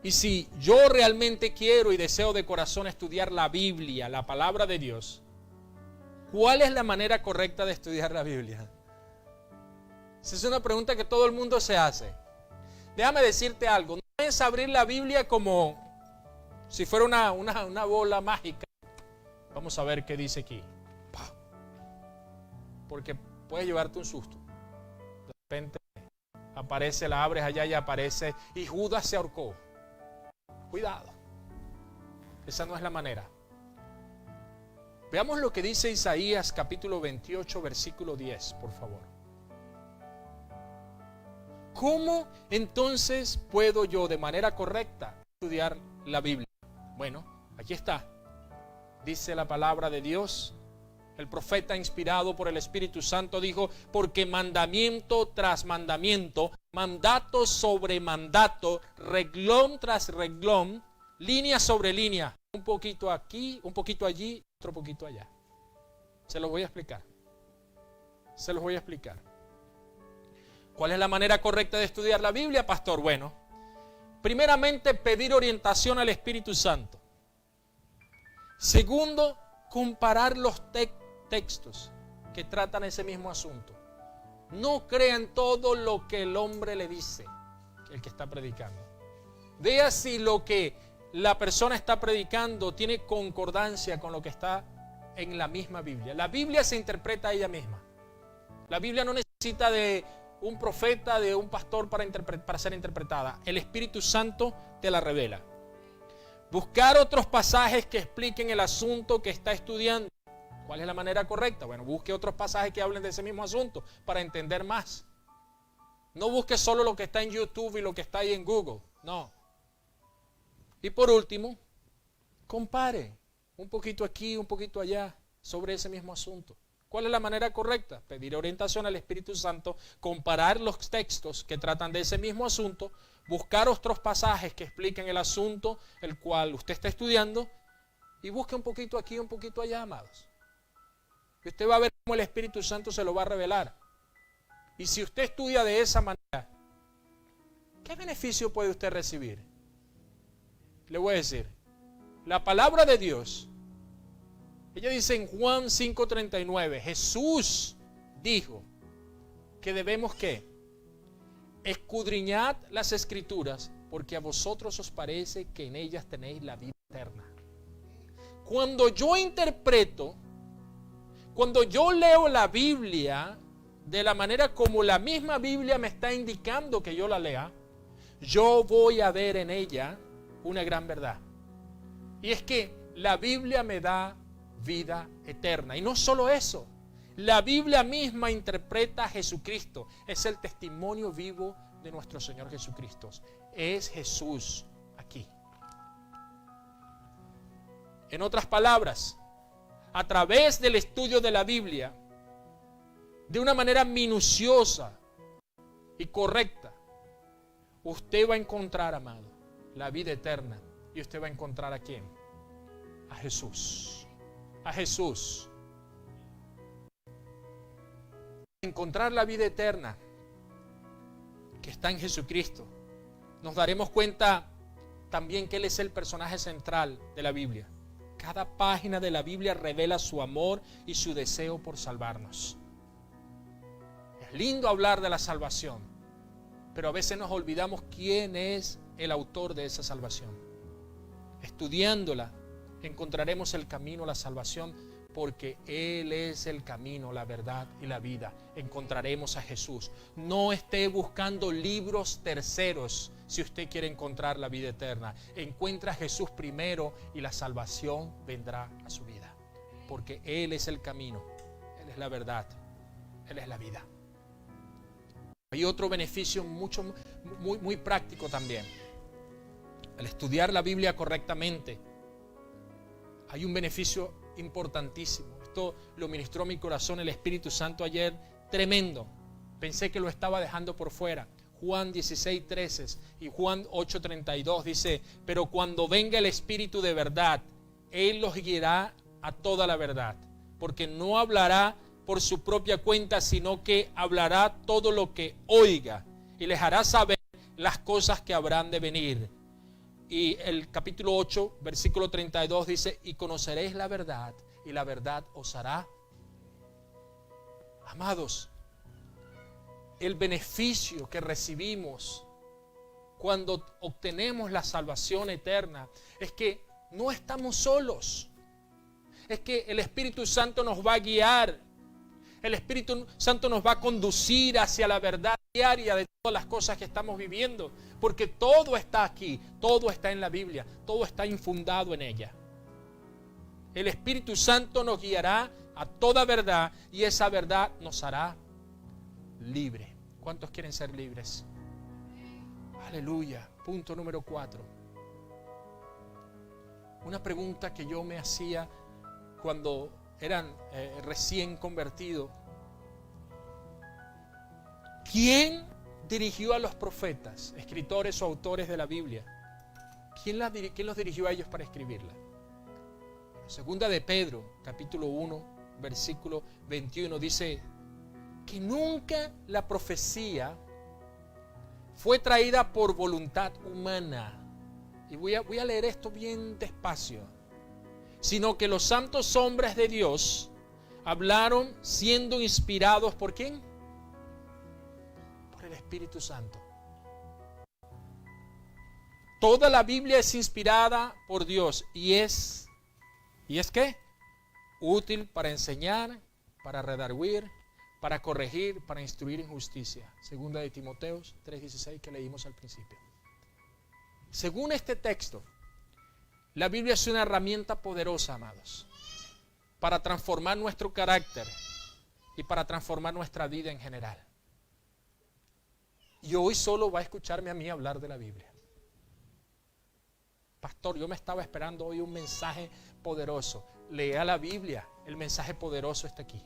Y si yo realmente quiero y deseo de corazón estudiar la Biblia, la palabra de Dios, ¿cuál es la manera correcta de estudiar la Biblia? Esa es una pregunta que todo el mundo se hace. Déjame decirte algo, no es abrir la Biblia como si fuera una bola mágica. Vamos a ver qué dice aquí. Porque puede llevarte un susto. De repente aparece, la abres allá y aparece, y Judas se ahorcó. Cuidado. Esa no es la manera. Veamos lo que dice Isaías capítulo 28, versículo 10, por favor. ¿Cómo entonces puedo yo de manera correcta estudiar la Biblia? Bueno, aquí está. Dice la palabra de Dios. El profeta, inspirado por el Espíritu Santo, dijo: porque mandamiento tras mandamiento, mandato sobre mandato, reglón tras reglón, línea sobre línea, un poquito aquí, un poquito allí, otro poquito allá. Se los voy a explicar. ¿Cuál es la manera correcta de estudiar la Biblia, pastor? Bueno, primeramente, pedir orientación al Espíritu Santo. Segundo, comparar los textos que tratan ese mismo asunto. No crean todo lo que el hombre le dice, el que está predicando. Vea si lo que la persona está predicando tiene concordancia con lo que está en la misma Biblia. La Biblia se interpreta a ella misma. La Biblia no necesita de un profeta, de un pastor para ser interpretada. El Espíritu Santo te la revela. Buscar otros pasajes que expliquen el asunto que está estudiando. ¿Cuál es la manera correcta? Bueno, busque otros pasajes que hablen de ese mismo asunto para entender más. No busque solo lo que está en YouTube y lo que está ahí en Google. No. Y por último, compare un poquito aquí, un poquito allá sobre ese mismo asunto. ¿Cuál es la manera correcta? Pedir orientación al Espíritu Santo, comparar los textos que tratan de ese mismo asunto, buscar otros pasajes que expliquen el asunto el cual usted está estudiando y busque un poquito aquí, un poquito allá, amados. Y usted va a ver cómo el Espíritu Santo se lo va a revelar. Y si usted estudia de esa manera, ¿qué beneficio puede usted recibir? Le voy a decir, la palabra de Dios, ella dice en Juan 5:39, Jesús dijo que debemos ¿qué? Escudriñad las Escrituras, porque a vosotros os parece que en ellas tenéis la vida eterna. Cuando yo interpreto, cuando yo leo la Biblia de la manera como la misma Biblia me está indicando que yo la lea, yo voy a ver en ella una gran verdad. Y es que la Biblia me da vida eterna. Y no solo eso, la Biblia misma interpreta a Jesucristo. Es el testimonio vivo de nuestro Señor Jesucristo. Es Jesús aquí. En otras palabras, a través del estudio de la Biblia, de una manera minuciosa y correcta, usted va a encontrar, amado, la vida eterna. Y usted va a encontrar ¿a quién? A Jesús. A Jesús. Encontrar la vida eterna que está en Jesucristo. Nos daremos cuenta también que Él es el personaje central de la Biblia. Cada página de la Biblia revela su amor y su deseo por salvarnos. Es lindo hablar de la salvación, pero a veces nos olvidamos quién es el autor de esa salvación. Estudiándola, encontraremos el camino a la salvación, porque Él es el camino, la verdad y la vida. Encontraremos a Jesús. No esté buscando libros terceros si usted quiere encontrar la vida eterna. Encuentra a Jesús primero y la salvación vendrá a su vida. Porque Él es el camino, Él es la verdad, Él es la vida. Hay otro beneficio muy práctico también. Al estudiar la Biblia correctamente, hay un beneficio importantísimo. Esto lo ministró mi corazón el Espíritu Santo ayer, tremendo. Pensé que lo estaba dejando por fuera. Juan 16:13 y Juan 8:32 dice, pero cuando venga el Espíritu de verdad, Él los guiará a toda la verdad, porque no hablará por su propia cuenta, sino que hablará todo lo que oiga y les hará saber las cosas que habrán de venir. Y el capítulo 8, versículo 32 dice, y conoceréis la verdad, y la verdad os hará. Amados, el beneficio que recibimos cuando obtenemos la salvación eterna es que no estamos solos. Es que el Espíritu Santo nos va a guiar. El Espíritu Santo nos va a conducir hacia la verdad diaria de todas las cosas que estamos viviendo. Porque todo está aquí, todo está en la Biblia, todo está infundado en ella. El Espíritu Santo nos guiará a toda verdad y esa verdad nos hará libre. ¿Cuántos quieren ser libres? Aleluya. Punto número 4. Una pregunta que yo me hacía cuando eran recién convertidos. ¿Quién dirigió a los profetas, escritores o autores de la Biblia? ¿Quién los dirigió a ellos para escribirla? Segunda de Pedro, capítulo 1, versículo 21, dice que nunca la profecía fue traída por voluntad humana. Y voy a leer esto bien despacio. Sino que los santos hombres de Dios hablaron siendo inspirados ¿por quién? Por el Espíritu Santo. Toda la Biblia es inspirada por Dios y es ¿qué? Útil para enseñar, para redarguir, para corregir, para instruir en justicia. Segunda de Timoteo 3:16 que leímos al principio. Según este texto, la Biblia es una herramienta poderosa, amados, para transformar nuestro carácter y para transformar nuestra vida en general. Y hoy solo va a escucharme a mí hablar de la Biblia. Pastor, yo me estaba esperando hoy un mensaje poderoso. Lea la Biblia, el mensaje poderoso está aquí.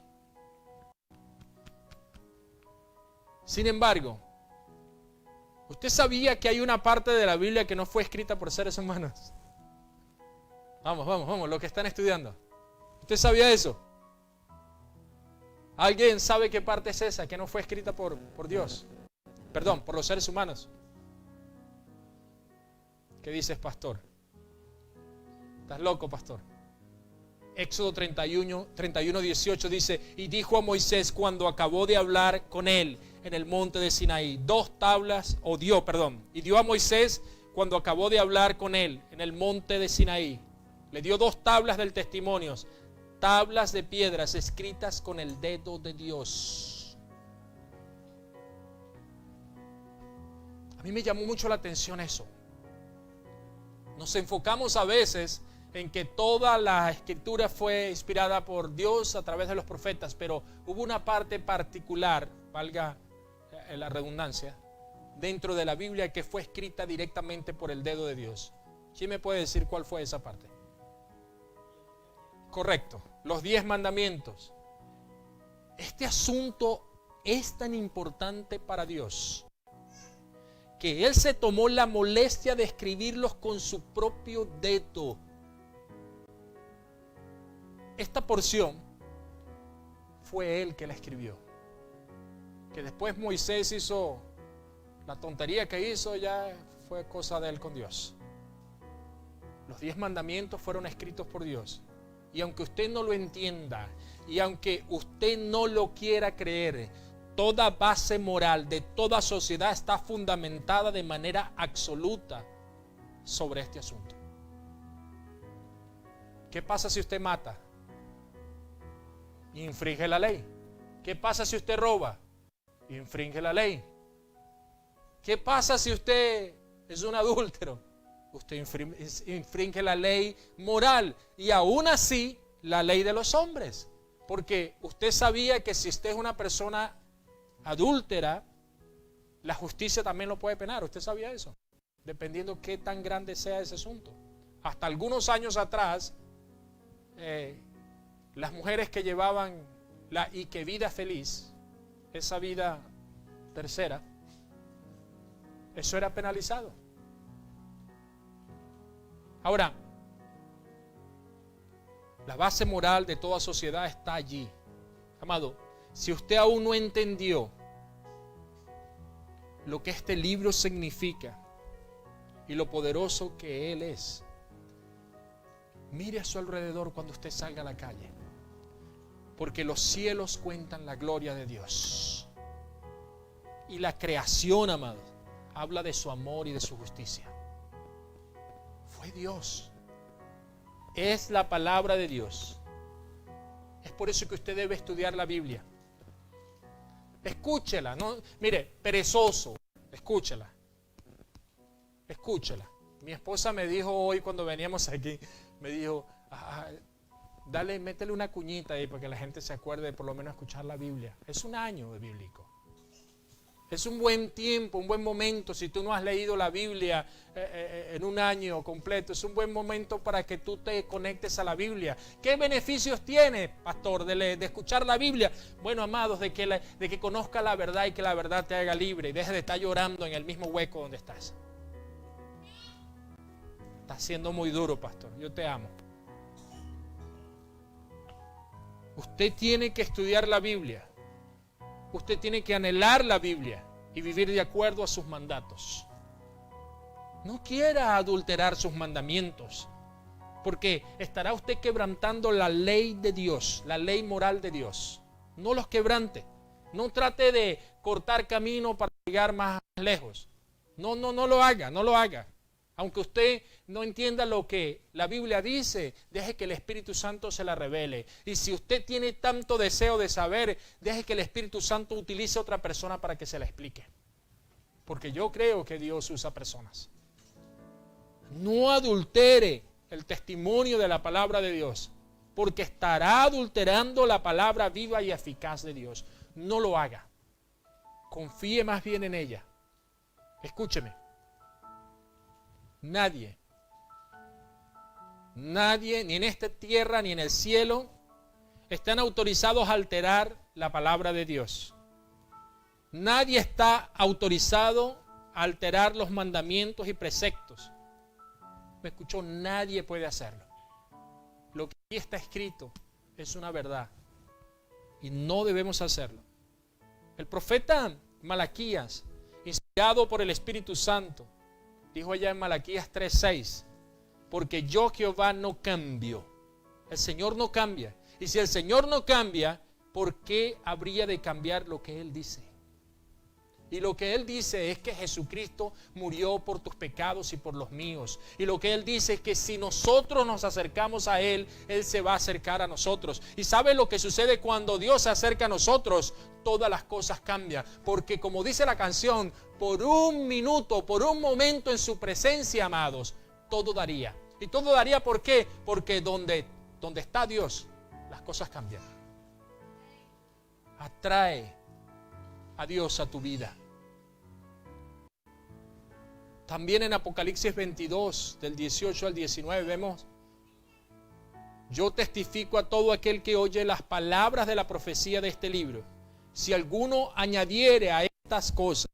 Sin embargo, ¿usted sabía que hay una parte de la Biblia que no fue escrita por seres humanos? Vamos, los que están estudiando. ¿Usted sabía eso? ¿Alguien sabe qué parte es esa que no fue escrita por Dios? Perdón, por los seres humanos. ¿Qué dices, pastor? ¿Estás loco, pastor? Éxodo 31:18 dice: y dijo a Moisés cuando acabó de hablar con él en el monte de Sinaí, y dio a Moisés cuando acabó de hablar con él en el monte de Sinaí, le dio 2 tablas del testimonio, tablas de piedras escritas con el dedo de Dios. A mí me llamó mucho la atención eso. Nos enfocamos a veces en que toda la escritura fue inspirada por Dios a través de los profetas, pero hubo una parte particular, valga la redundancia, dentro de la Biblia que fue escrita directamente por el dedo de Dios. ¿Quién me puede decir cuál fue esa parte? Correcto, los 10 mandamientos. Este asunto es tan importante para Dios que Él se tomó la molestia de escribirlos con su propio dedo. Esta porción fue Él que la escribió. Que después Moisés hizo la tontería que hizo, ya fue cosa de Él con Dios. Los 10 mandamientos fueron escritos por Dios. Y aunque usted no lo entienda, y aunque usted no lo quiera creer, toda base moral de toda sociedad está fundamentada de manera absoluta sobre este asunto. ¿Qué pasa si usted mata? Infringe la ley. ¿Qué pasa si usted roba? Infringe la ley. ¿Qué pasa si usted es un adúltero? Usted infringe la ley moral y aún así la ley de los hombres. Porque usted sabía que si usted es una persona adúltera, la justicia también lo puede penar. ¿Usted sabía eso? Dependiendo qué tan grande sea ese asunto. Hasta algunos años atrás, las mujeres que llevaban la vida feliz, esa vida tercera, eso era penalizado. Ahora, la base moral de toda sociedad está allí. Amado, si usted aún no entendió lo que este libro significa y lo poderoso que Él es, mire a su alrededor cuando usted salga a la calle, porque los cielos cuentan la gloria de Dios y la creación, amado, habla de su amor y de su justicia. Fue Dios, es la palabra de Dios. Es por eso que usted debe estudiar la Biblia. Escúchela, no, mire, perezoso, escúchela. Mi esposa me dijo hoy cuando veníamos aquí, me dijo, métele una cuñita ahí para que la gente se acuerde de por lo menos escuchar la Biblia. Es un año de bíblico. Es un buen tiempo, un buen momento. Si tú no has leído la Biblia en un año completo, es un buen momento para que tú te conectes a la Biblia. ¿Qué beneficios tiene, pastor, de escuchar la Biblia? Bueno, amados, de que conozca la verdad y que la verdad te haga libre y deje de estar llorando en el mismo hueco donde estás. Está siendo muy duro, pastor. Yo te amo. Usted tiene que estudiar la Biblia. Usted tiene que anhelar la Biblia y vivir de acuerdo a sus mandatos. No quiera adulterar sus mandamientos, porque estará usted quebrantando la ley de Dios, la ley moral de Dios. No los quebrante. No trate de cortar camino para llegar más lejos. No lo haga, no lo haga. Aunque usted no entienda lo que la Biblia dice, deje que el Espíritu Santo se la revele. Y si usted tiene tanto deseo de saber, deje que el Espíritu Santo utilice a otra persona para que se la explique. Porque yo creo que Dios usa personas. No adultere el testimonio de la palabra de Dios, porque estará adulterando la palabra viva y eficaz de Dios. No lo haga. Confíe más bien en ella. Escúcheme. Nadie, ni en esta tierra ni en el cielo, están autorizados a alterar la palabra de Dios. Nadie está autorizado a alterar los mandamientos y preceptos. ¿Me escuchó? Nadie puede hacerlo. Lo que aquí está escrito es una verdad y no debemos hacerlo. El profeta Malaquías, inspirado por el Espíritu Santo, dijo allá en Malaquías 3:6, porque yo Jehová no cambio. El Señor no cambia. Y si el Señor no cambia, ¿por qué habría de cambiar lo que Él dice? Y lo que Él dice es que Jesucristo murió por tus pecados y por los míos. Y lo que Él dice es que si nosotros nos acercamos a Él, Él se va a acercar a nosotros. ¿Y sabe lo que sucede cuando Dios se acerca a nosotros? Todas las cosas cambian. Porque como dice la canción, por un minuto, por un momento en su presencia, amados, todo daría. ¿Y todo daría por qué? Porque donde está Dios, las cosas cambian. Atrae a Dios a tu vida. También en Apocalipsis 22, del 18 al 19, vemos: yo testifico a todo aquel que oye las palabras de la profecía de este libro. Si alguno añadiere a estas cosas,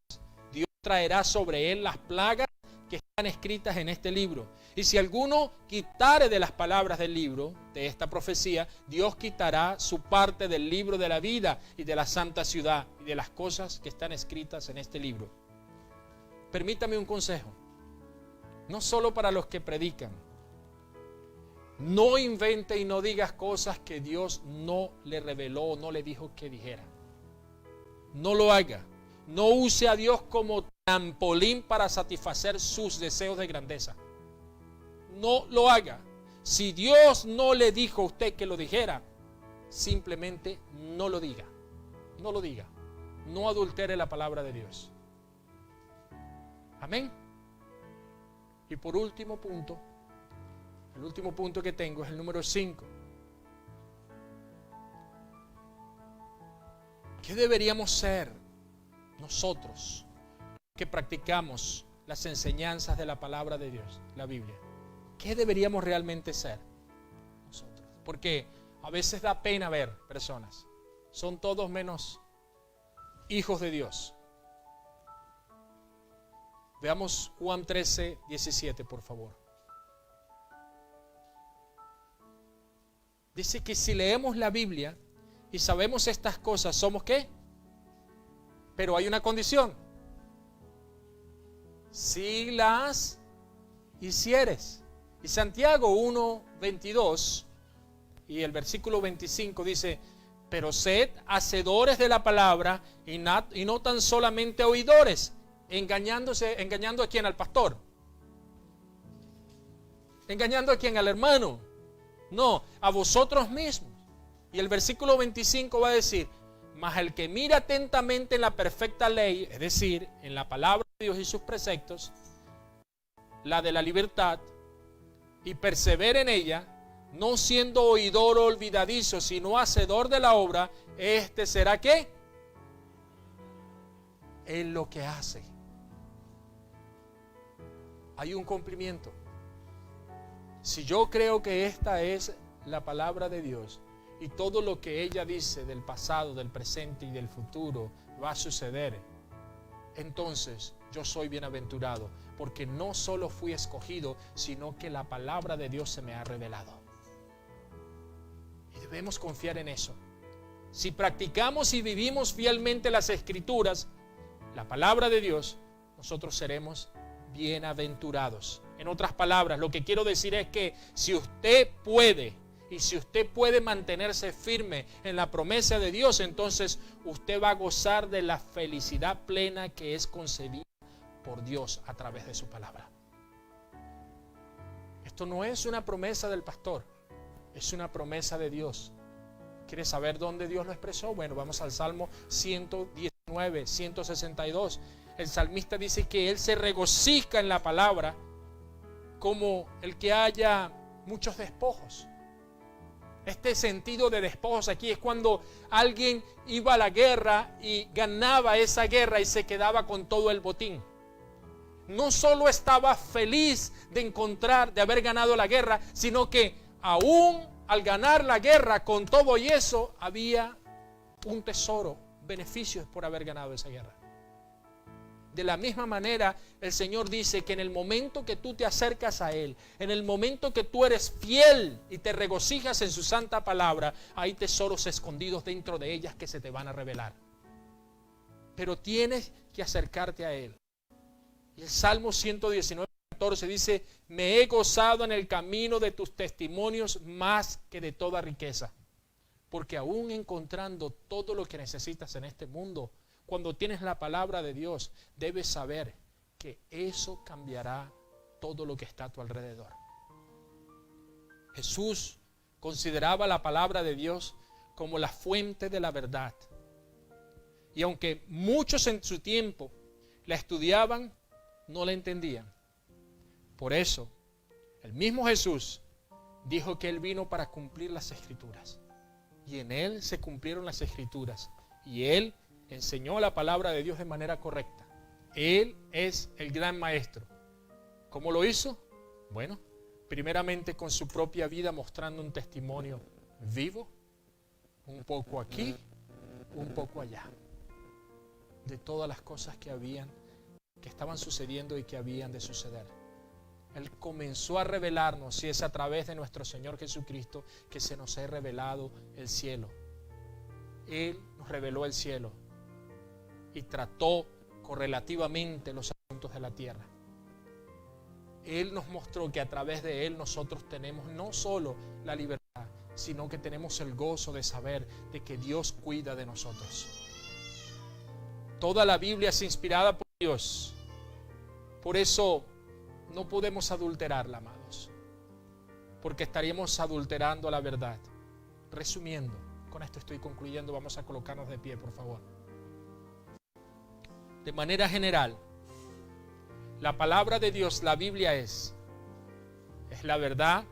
Dios traerá sobre él las plagas que están escritas en este libro. Y si alguno quitare de las palabras del libro, de esta profecía, Dios quitará su parte del libro de la vida y de la santa ciudad y de las cosas que están escritas en este libro. Permítame un consejo, no solo para los que predican. No invente y no digas cosas que Dios no le reveló o no le dijo que dijera. No lo haga. No use a Dios como trampolín para satisfacer sus deseos de grandeza. No lo haga. Si Dios no le dijo a usted que lo dijera, simplemente no lo diga. No lo diga. No adultere la palabra de Dios. Amén. Y por último punto, el último punto que tengo es el número 5. ¿Qué deberíamos ser nosotros que practicamos las enseñanzas de la palabra de Dios, la Biblia? ¿Qué deberíamos realmente ser nosotros? Porque a veces da pena ver personas. Son todos menos hijos de Dios. Veamos Juan 13, 17, por favor. Dice que si leemos la Biblia y sabemos estas cosas, ¿somos qué? Pero hay una condición. Si las hicieres. Y Santiago 1, 22 y el versículo 25 dice: pero sed hacedores de la palabra y no tan solamente oidores, engañando a quién, al pastor, engañando a quién, al hermano, no, a vosotros mismos. Y el versículo 25 va a decir: mas el que mira atentamente en la perfecta ley, es decir, en la palabra de Dios y sus preceptos, la de la libertad, y persevera en ella, no siendo oidor olvidadizo, sino hacedor de la obra, este será ¿qué? En lo que hace. Hay un cumplimiento. Si yo creo que esta es la palabra de Dios y todo lo que ella dice del pasado, del presente y del futuro va a suceder, entonces yo soy bienaventurado, porque no solo fui escogido, sino que la palabra de Dios se me ha revelado. Y debemos confiar en eso. Si practicamos y vivimos fielmente las Escrituras, la palabra de Dios, nosotros seremos bienaventurados. En otras palabras, lo que quiero decir es que si usted puede, y si usted puede mantenerse firme en la promesa de Dios, entonces usted va a gozar de la felicidad plena que es concebida por Dios a través de su palabra. Esto no es una promesa del pastor, es una promesa de Dios. ¿Quiere saber dónde Dios lo expresó? Bueno, vamos al Salmo 119, 162. El salmista dice que él se regocija en la palabra como el que haya muchos despojos. Este sentido de despojos aquí es cuando alguien iba a la guerra y ganaba esa guerra y se quedaba con todo el botín. No solo estaba feliz de haber ganado la guerra, sino que aún al ganar la guerra con todo y eso, había un tesoro, beneficios por haber ganado esa guerra. De la misma manera, el Señor dice que en el momento que tú te acercas a Él, en el momento que tú eres fiel y te regocijas en su santa palabra, hay tesoros escondidos dentro de ellas que se te van a revelar. Pero tienes que acercarte a Él. Y el Salmo 119, 14 dice: me he gozado en el camino de tus testimonios más que de toda riqueza. Porque aún encontrando todo lo que necesitas en este mundo, cuando tienes la palabra de Dios, debes saber que eso cambiará todo lo que está a tu alrededor. Jesús consideraba la palabra de Dios como la fuente de la verdad. Y aunque muchos en su tiempo la estudiaban, no la entendían. Por eso, el mismo Jesús dijo que Él vino para cumplir las Escrituras. Y en Él se cumplieron las Escrituras. Y Él enseñó la palabra de Dios de manera correcta. Él es el gran maestro. ¿Cómo lo hizo? Bueno, primeramente con su propia vida, mostrando un testimonio vivo, un poco aquí, un poco allá, de todas las cosas que estaban sucediendo y que habían de suceder. Él comenzó a revelarnos, y es a través de nuestro Señor Jesucristo que se nos ha revelado el cielo. Él nos reveló el cielo y trató correlativamente los asuntos de la tierra. Él nos mostró que a través de Él nosotros tenemos no solo la libertad, sino que tenemos el gozo de saber de que Dios cuida de nosotros. Toda la Biblia es inspirada por Dios. Por eso no podemos adulterarla, amados, porque estaríamos adulterando la verdad. Resumiendo, con esto estoy concluyendo, vamos a colocarnos de pie, por favor. De manera general, la palabra de Dios, la Biblia es la verdad,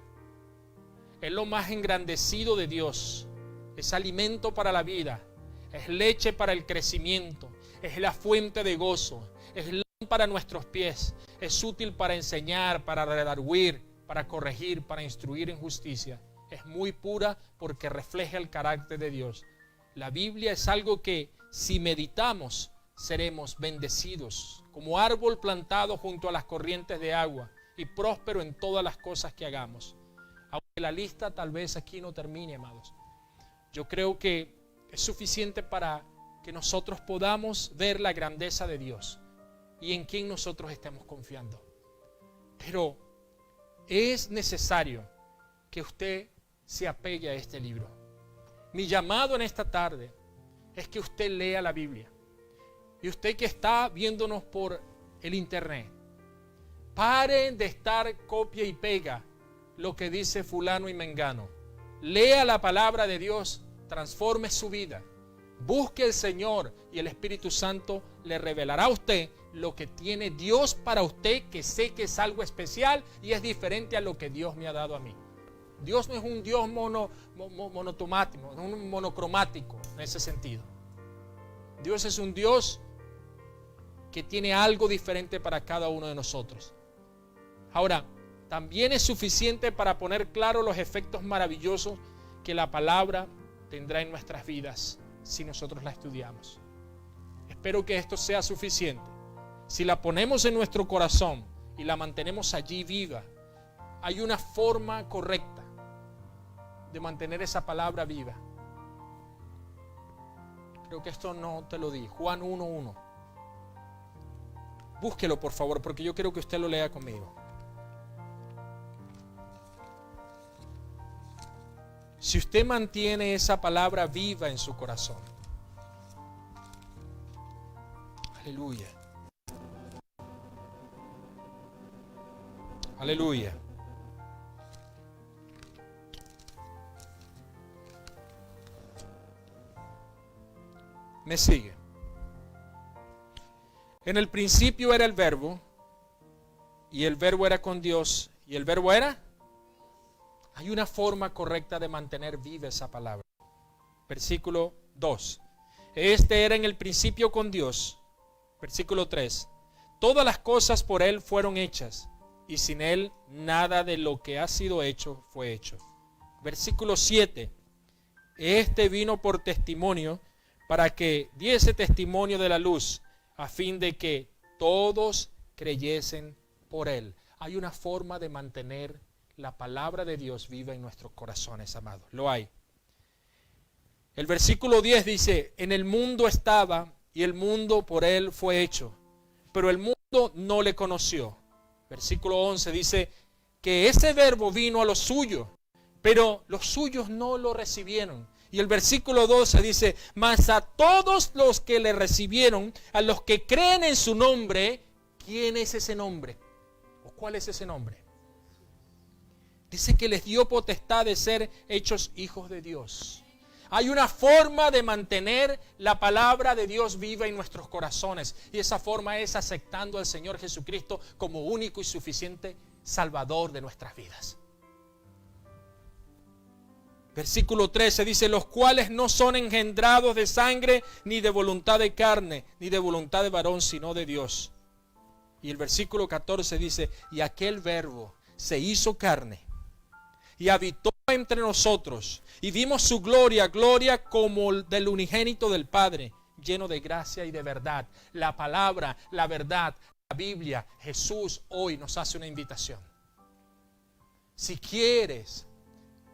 es lo más engrandecido de Dios, es alimento para la vida, es leche para el crecimiento, es la fuente de gozo, es lámpara para nuestros pies, es útil para enseñar, para redarguir, para corregir, para instruir en justicia. Es muy pura porque refleja el carácter de Dios. La Biblia es algo que, si meditamos, seremos bendecidos, como árbol plantado junto a las corrientes de agua y próspero en todas las cosas que hagamos. Aunque la lista tal vez aquí no termine, amados. Yo creo que es suficiente para que nosotros podamos ver la grandeza de Dios y en quién nosotros estemos confiando. Pero es necesario que usted se apegue a este libro. Mi llamado en esta tarde es que usted lea la Biblia. Y usted que está viéndonos por el internet, pare de estar copia y pega lo que dice fulano y mengano. Lea la palabra de Dios, transforme su vida. Busque al Señor y el Espíritu Santo le revelará a usted lo que tiene Dios para usted, que sé que es algo especial y es diferente a lo que Dios me ha dado a mí. Dios no es un Dios monotemático, no un monocromático en ese sentido. Dios es un Dios que tiene algo diferente para cada uno de nosotros. Ahora, también es suficiente para poner claro los efectos maravillosos que la palabra tendrá en nuestras vidas si nosotros la estudiamos. Espero que esto sea suficiente. Si la ponemos en nuestro corazón y la mantenemos allí viva, hay una forma correcta de mantener esa palabra viva. Creo que esto no te lo di. Juan 1:1. Búsquelo, por favor, porque yo quiero que usted lo lea conmigo. Si usted mantiene esa palabra viva en su corazón. Aleluya. Aleluya. Me sigue. En el principio era el Verbo, y el Verbo era con Dios, y el Verbo era. Hay una forma correcta de mantener viva esa palabra. Versículo 2. Este era en el principio con Dios. Versículo 3. Todas las cosas por Él fueron hechas, y sin Él nada de lo que ha sido hecho fue hecho. Versículo 7. Este vino por testimonio, para que diese testimonio de la luz, a fin de que todos creyesen por Él. Hay una forma de mantener la palabra de Dios viva en nuestros corazones, amados. Lo hay. El versículo 10 dice, en el mundo estaba, y el mundo por Él fue hecho, pero el mundo no le conoció. Versículo 11 dice que ese Verbo vino a los suyos, pero los suyos no lo recibieron. Y el versículo 12 dice, mas a todos los que le recibieron, a los que creen en su nombre, ¿quién es ese nombre? ¿O cuál es ese nombre? Dice que les dio potestad de ser hechos hijos de Dios. Hay una forma de mantener la palabra de Dios viva en nuestros corazones. Y esa forma es aceptando al Señor Jesucristo como único y suficiente Salvador de nuestras vidas. Versículo 13 dice, los cuales no son engendrados de sangre, ni de voluntad de carne, ni de voluntad de varón, sino de Dios. Y el versículo 14 dice, y aquel Verbo se hizo carne, y habitó entre nosotros, y vimos su gloria, gloria como del unigénito del Padre, lleno de gracia y de verdad. La palabra, la verdad, la Biblia, Jesús hoy nos hace una invitación. Si quieres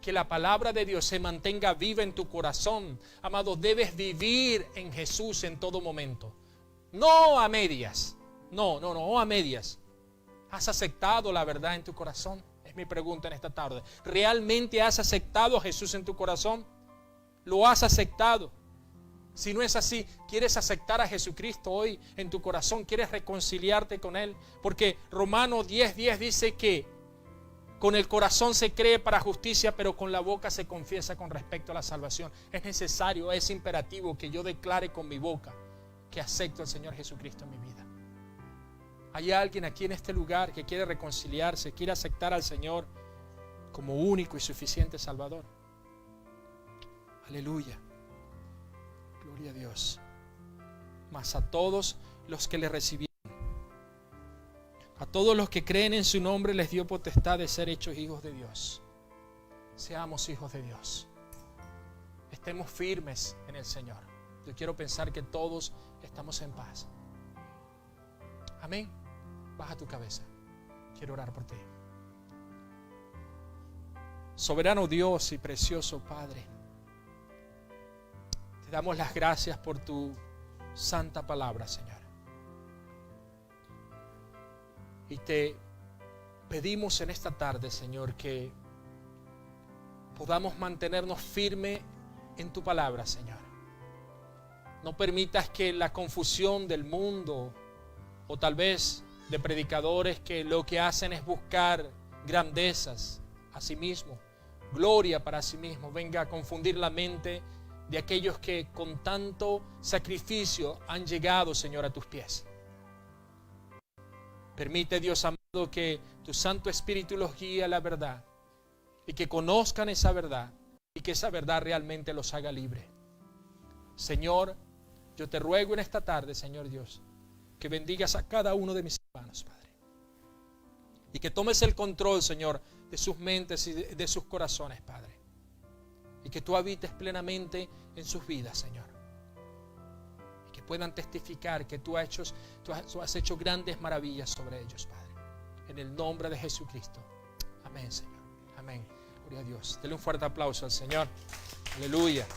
que la palabra de Dios se mantenga viva en tu corazón, amado, debes vivir en Jesús en todo momento. No a medias. No a medias. ¿Has aceptado la verdad en tu corazón? Es mi pregunta en esta tarde. ¿Realmente has aceptado a Jesús en tu corazón? ¿Lo has aceptado? Si no es así, ¿quieres aceptar a Jesucristo hoy en tu corazón? ¿Quieres reconciliarte con Él? Porque Romanos 10:10 dice que con el corazón se cree para justicia, pero con la boca se confiesa con respecto a la salvación. Es necesario, es imperativo que yo declare con mi boca que acepto al Señor Jesucristo en mi vida. ¿Hay alguien aquí en este lugar que quiere reconciliarse, quiere aceptar al Señor como único y suficiente Salvador? Aleluya. Gloria a Dios. Mas a todos los que le recibieron, a todos los que creen en su nombre, les dio potestad de ser hechos hijos de Dios. Seamos hijos de Dios. Estemos firmes en el Señor. Yo quiero pensar que todos estamos en paz. Amén. Baja tu cabeza. Quiero orar por ti. Soberano Dios y precioso Padre, te damos las gracias por tu santa palabra, Señor. Y te pedimos en esta tarde, Señor, que podamos mantenernos firmes en tu palabra, Señor. No permitas que la confusión del mundo, o tal vez de predicadores que lo que hacen es buscar grandezas a sí mismo, gloria para sí mismo, venga a confundir la mente de aquellos que con tanto sacrificio han llegado, Señor, a tus pies. Permite, Dios amado, que tu Santo Espíritu los guíe a la verdad y que conozcan esa verdad y que esa verdad realmente los haga libres. Señor, yo te ruego en esta tarde, Señor Dios, que bendigas a cada uno de mis hermanos, Padre, y que tomes el control, Señor, de sus mentes y de sus corazones, Padre, y que tú habites plenamente en sus vidas, Señor, y que puedan testificar que tú has hecho grandes maravillas sobre ellos, Padre, en el nombre de Jesucristo. Amén, Señor. Amén. Gloria a Dios. Dele un fuerte aplauso al Señor. Aleluya.